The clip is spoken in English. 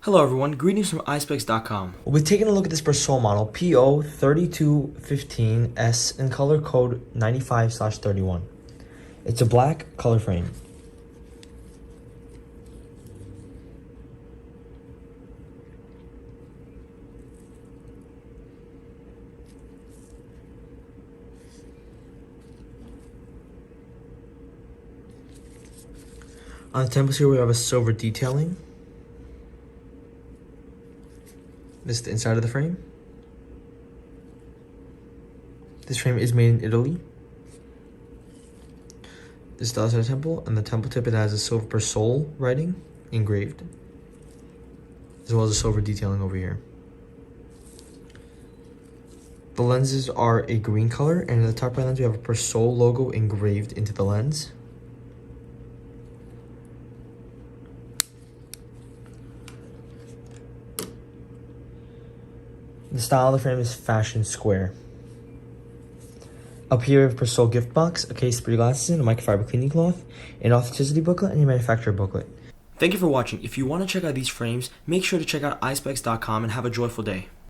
Hello everyone, greetings from Eyespecs.com. We'll be taking a look at this Persol model PO3215S in color code 95/31. It's a black color frame. On the temples here we have a silver detailing. This is the inside of the frame. This frame is made in Italy. This is the outside of the temple, and the temple tip it has a silver Persol writing engraved, as well as a silver detailing over here. The lenses are a green color, and in the top right lens we have a Persol logo engraved into the lens. The style of the frame is fashion square. Up here we have a Persol gift box, a case to put your glasses in, a microfiber cleaning cloth, an authenticity booklet, and a manufacturer booklet. Thank you for watching. If you want to check out these frames, make sure to check out Eyespecs.com and have a joyful day.